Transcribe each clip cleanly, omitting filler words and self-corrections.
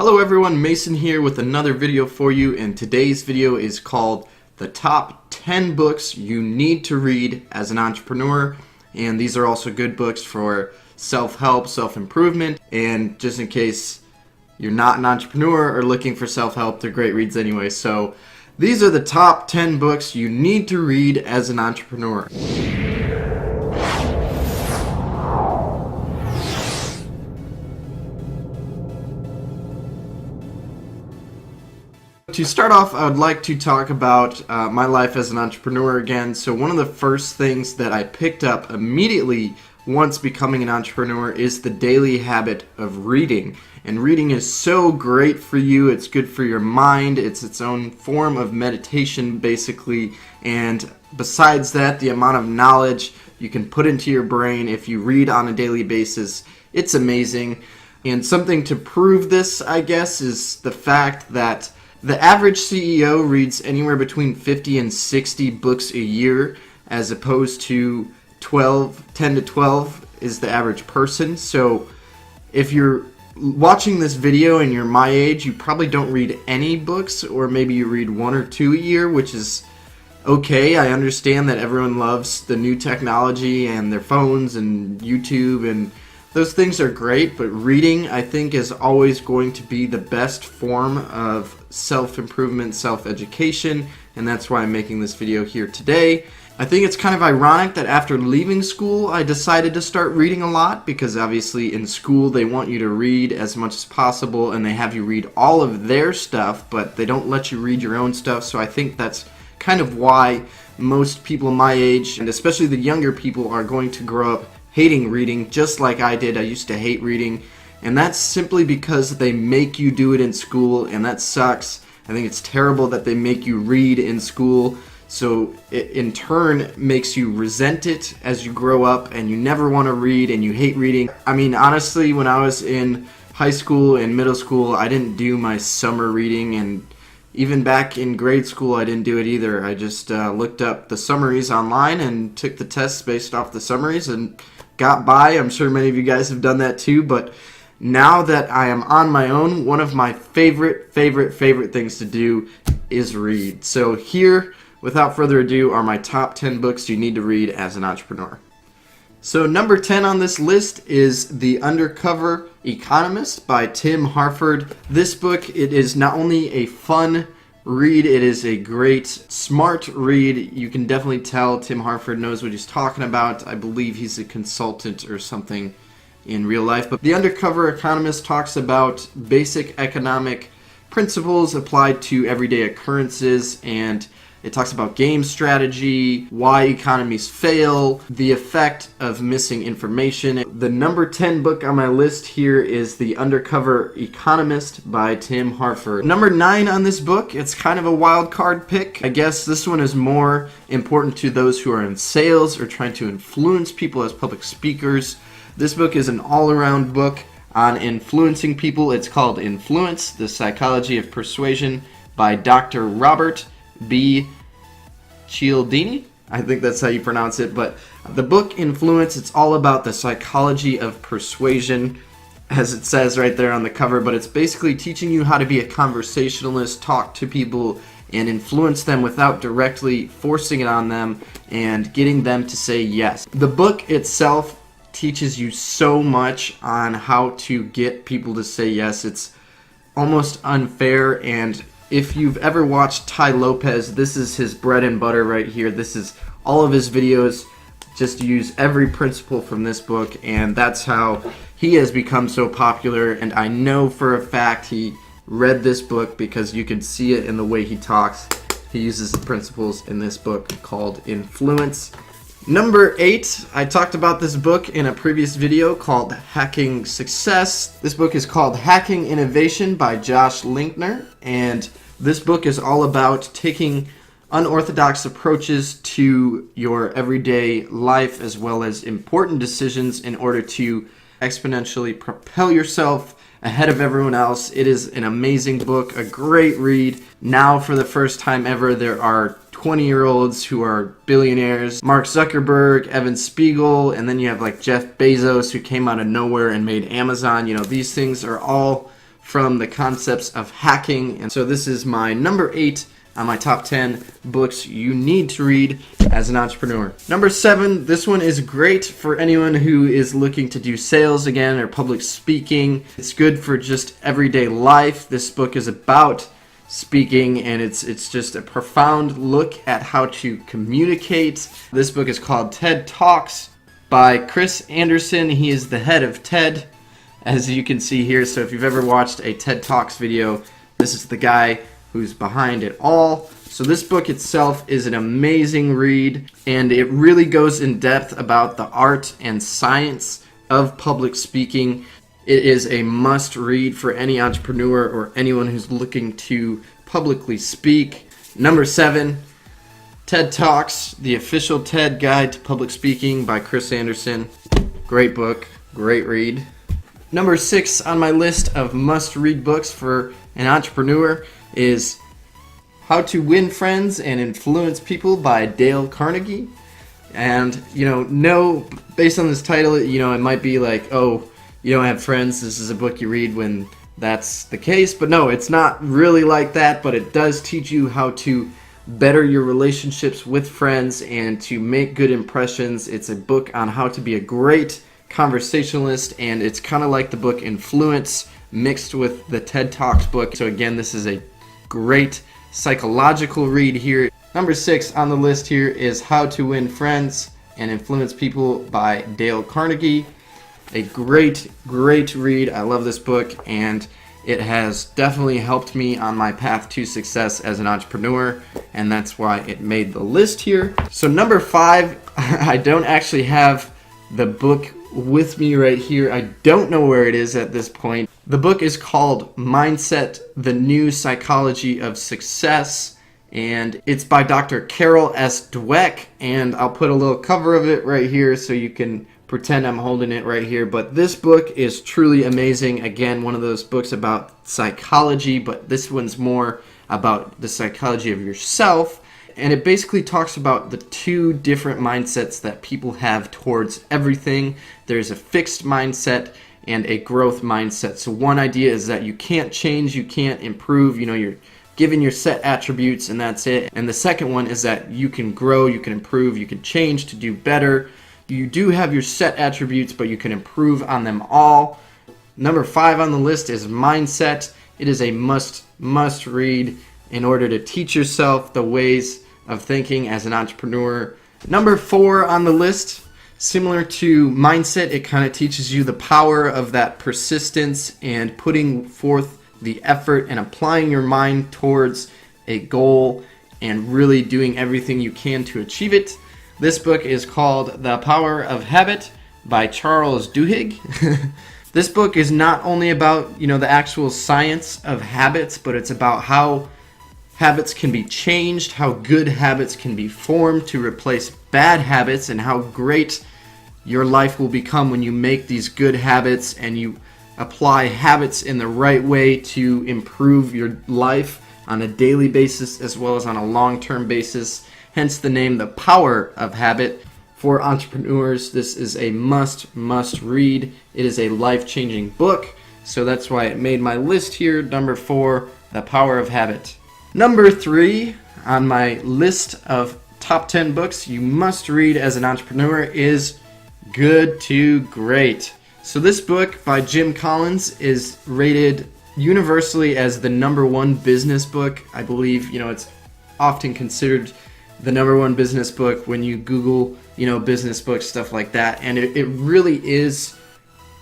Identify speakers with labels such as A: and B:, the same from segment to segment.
A: Hello everyone, Mason here with another video for you, and today's video is called The Top 10 Books You Need to Read as an Entrepreneur. And these are also good books for self-help, self-improvement, and just in case you're not an entrepreneur or looking for self-help, they're great reads anyway. So these are the top 10 books you need to read as an entrepreneur. To start off, I would like to talk about my life as an entrepreneur again. So one of the first things that I picked up immediately once becoming an entrepreneur is the daily habit of reading. And reading is so great for you. It's good for your mind. It's its own form of meditation, basically. And besides that, the amount of knowledge you can put into your brain if you read on a daily basis, it's amazing. And something to prove this, I guess, is the fact that the average CEO reads anywhere between 50 and 60 books a year, as opposed to 10 to 12 is the average person. So if you're watching this video and you're my age, you probably don't read any books, or maybe you read one or two a year, which is okay. I understand that everyone loves the new technology and their phones and YouTube, and those things are great, but reading, I think, is always going to be the best form of self-improvement, self-education, and that's why I'm making this video here today. I think it's kind of ironic that after leaving school, I decided to start reading a lot, because obviously in school they want you to read as much as possible, and they have you read all of their stuff, but they don't let you read your own stuff. So I think that's kind of why most people my age, and especially the younger people, are going to grow up hating reading, just like I did. I used to hate reading, and that's simply because they make you do it in school, and that sucks. I think it's terrible that they make you read in school, so it in turn makes you resent it as you grow up, and you never want to read, and you hate reading. I mean, honestly, when I was in high school and middle school, I didn't do my summer reading, and even back in grade school, I didn't do it either. I just looked up the summaries online and took the tests based off the summaries and got by. I'm sure many of you guys have done that too, but now that I am on my own, one of my favorite things to do is read. So here, without further ado, are my top 10 books you need to read as an entrepreneur. So number 10 on this list is The Undercover Economist by Tim Harford. This book, it is not only a fun read, it is a great, smart read. You can definitely tell Tim Harford knows what he's talking about. I believe he's a consultant or something in real life. But The Undercover Economist talks about basic economic principles applied to everyday occurrences, and it talks about game strategy, why economies fail, the effect of missing information. The number 10 book on my list here is The Undercover Economist by Tim Harford. Number 9 on this book, it's kind of a wild card pick. I guess this one is more important to those who are in sales or trying to influence people as public speakers. This book is an all-around book on influencing people. It's called Influence: The Psychology of Persuasion by Dr. Robert B. Cialdini. I think that's how you pronounce it. But the book Influence, it's all about the psychology of persuasion, as it says right there on the cover. But it's basically teaching you how to be a conversationalist, talk to people, and influence them without directly forcing it on them and getting them to say yes. The book itself teaches you so much on how to get people to say yes. It's almost unfair, and if you've ever watched Tai Lopez, this is his bread and butter right here. This is all of his videos. Just use every principle from this book, and that's how he has become so popular. And I know for a fact he read this book, because you can see it in the way he talks. He uses the principles in this book called Influence. Number 8, I talked about this book in a previous video called Hacking Success. This book is called Hacking Innovation by Josh Linkner, and this book is all about taking unorthodox approaches to your everyday life as well as important decisions in order to exponentially propel yourself ahead of everyone else. It is an amazing book, a great read. Now, for the first time ever, there are 20-year-olds who are billionaires. Mark Zuckerberg, Evan Spiegel, and then you have like Jeff Bezos, who came out of nowhere and made Amazon. You know, these things are all from the concepts of hacking. And so this is my number 8 on my top 10 books you need to read as an entrepreneur. Number 7, this one is great for anyone who is looking to do sales again or public speaking. It's good for just everyday life. This book is about speaking, and it's just a profound look at how to communicate. This book is called TED Talks by Chris Anderson. He is the head of TED, as you can see here. So if you've ever watched a TED Talks video, this is the guy who's behind it all. So this book itself is an amazing read, and it really goes in depth about the art and science of public speaking. It is a must read for any entrepreneur or anyone who's looking to publicly speak. Number 7, TED Talks, the official TED Guide to Public Speaking by Chris Anderson. Great book, great read. Number 6 on my list of must-read books for an entrepreneur is How to Win Friends and Influence People by Dale Carnegie. And, based on this title, it might be like, oh, you don't have friends, this is a book you read when that's the case. But no, it's not really like that, but it does teach you how to better your relationships with friends and to make good impressions. It's a book on how to be a great conversationalist, and it's kind of like the book Influence mixed with the TED Talks book. So again, this is a great psychological read here. Number 6 on the list here is How to Win Friends and Influence People by Dale Carnegie. A great read. I love this book, and it has definitely helped me on my path to success as an entrepreneur, and that's why it made the list here. So number 5, I don't actually have the book with me right here. I don't know where it is at this point. The book is called Mindset, The New Psychology of Success, and it's by Dr. Carol S. Dweck, and I'll put a little cover of it right here so you can pretend I'm holding it right here. But this book is truly amazing. Again, one of those books about psychology, but this one's more about the psychology of yourself. And it basically talks about the 2 different mindsets that people have towards everything. There's a fixed mindset and a growth mindset. So one idea is that you can't change, you can't improve, you're given your set attributes and that's it. And the second one is that you can grow, you can improve, you can change to do better. You do have your set attributes, but you can improve on them all. Number 5 on the list is Mindset. It is a must read in order to teach yourself the ways of thinking as an entrepreneur. Number 4 on the list, similar to Mindset, it kind of teaches you the power of that persistence and putting forth the effort and applying your mind towards a goal and really doing everything you can to achieve it. This book is called The Power of Habit by Charles Duhigg. This book is not only about, the actual science of habits, but it's about how habits can be changed, how good habits can be formed to replace bad habits, and how great your life will become when you make these good habits and you apply habits in the right way to improve your life on a daily basis as well as on a long-term basis. Hence the name The Power of Habit. For entrepreneurs, this is a must read. It is a life-changing book, so that's why it made my list here. Number 4, The Power of Habit. Number 3 on my list of top 10 books you must read as an entrepreneur is Good to Great. So this book by Jim Collins is rated universally as the number 1 business book. I believe, it's often considered the number 1 business book when you Google, business books, stuff like that. And it really is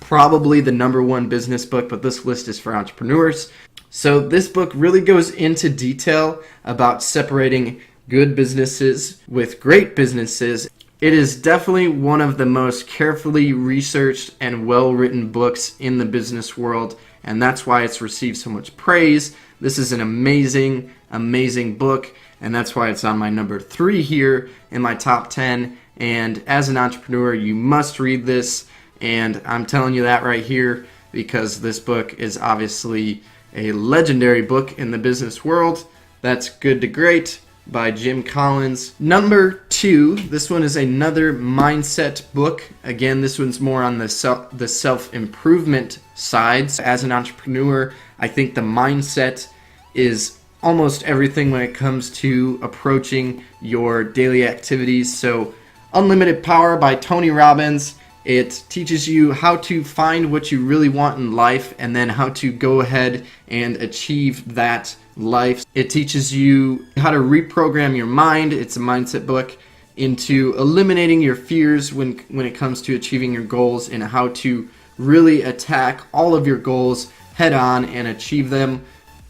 A: probably the number 1 business book, but this list is for entrepreneurs. So this book really goes into detail about separating good businesses with great businesses. It is definitely one of the most carefully researched and well-written books in the business world, and that's why it's received so much praise. This is an amazing book, and that's why it's on my number 3 here in my top 10. And as an entrepreneur, you must read this, and I'm telling you that right here because this book is obviously a legendary book in the business world. That's Good to Great by Jim Collins. Number 2, this one is another mindset book. Again, this one's more on the self-improvement side. As an entrepreneur, I think the mindset is almost everything when it comes to approaching your daily activities. So Unlimited Power by Tony Robbins. It teaches you how to find what you really want in life and then how to go ahead and achieve that life. It teaches you how to reprogram your mind. It's a mindset book into eliminating your fears when it comes to achieving your goals and how to really attack all of your goals head on and achieve them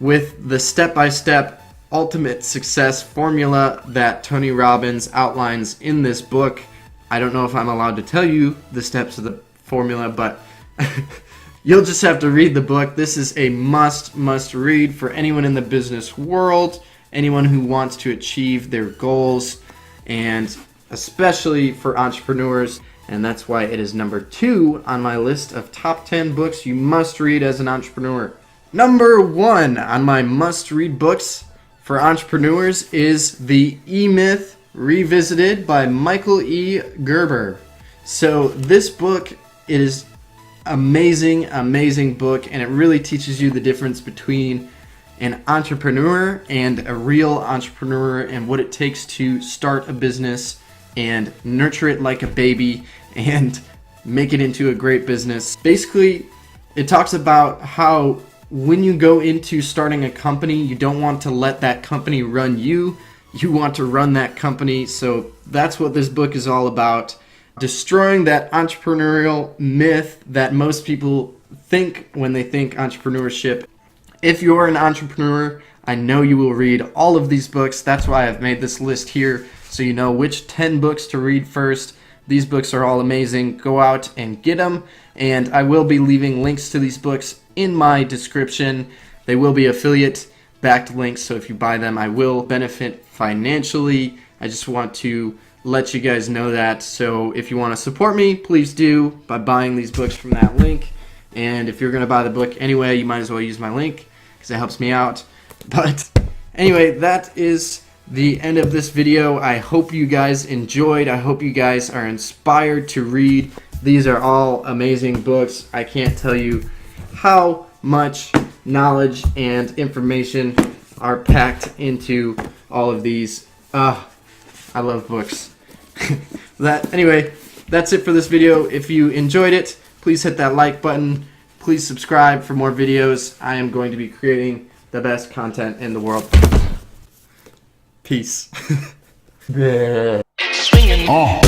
A: with the step-by-step ultimate success formula that Tony Robbins outlines in this book. I don't know if I'm allowed to tell you the steps of the formula, but you'll just have to read the book. This is a must read for anyone in the business world, anyone who wants to achieve their goals, and especially for entrepreneurs. And that's why it is number 2 on my list of top 10 books you must read as an entrepreneur. Number 1 on my must-read books for entrepreneurs is the EMyth Revisited by Michael E. Gerber. So this book, it is amazing book, and it really teaches you the difference between an entrepreneur and a real entrepreneur and what it takes to start a business and nurture it like a baby and make it into a great business. Basically, it talks about how when you go into starting a company, you don't want to let that company run you. You want to run that company. So that's what this book is all about. Destroying that entrepreneurial myth that most people think when they think entrepreneurship. If you're an entrepreneur, I know you will read all of these books. That's why I've made this list here, so you know which 10 books to read first. These books are all amazing. Go out and get them. And I will be leaving links to these books in my description. They will be affiliate-backed links, so if you buy them, I will benefit financially. I just want to let you guys know that. So if you want to support me, please do by buying these books from that link. And if you're going to buy the book anyway, you might as well use my link because it helps me out. But anyway, that is the end of this video. I hope you guys enjoyed. I hope you guys are inspired to read. These are all amazing books. I can't tell you how much knowledge and information are packed into all of these. I love books. Anyway, that's it for this video. If you enjoyed it, please hit that like button. Please subscribe for more videos. I am going to be creating the best content in the world. Peace.
B: Swinging. Oh.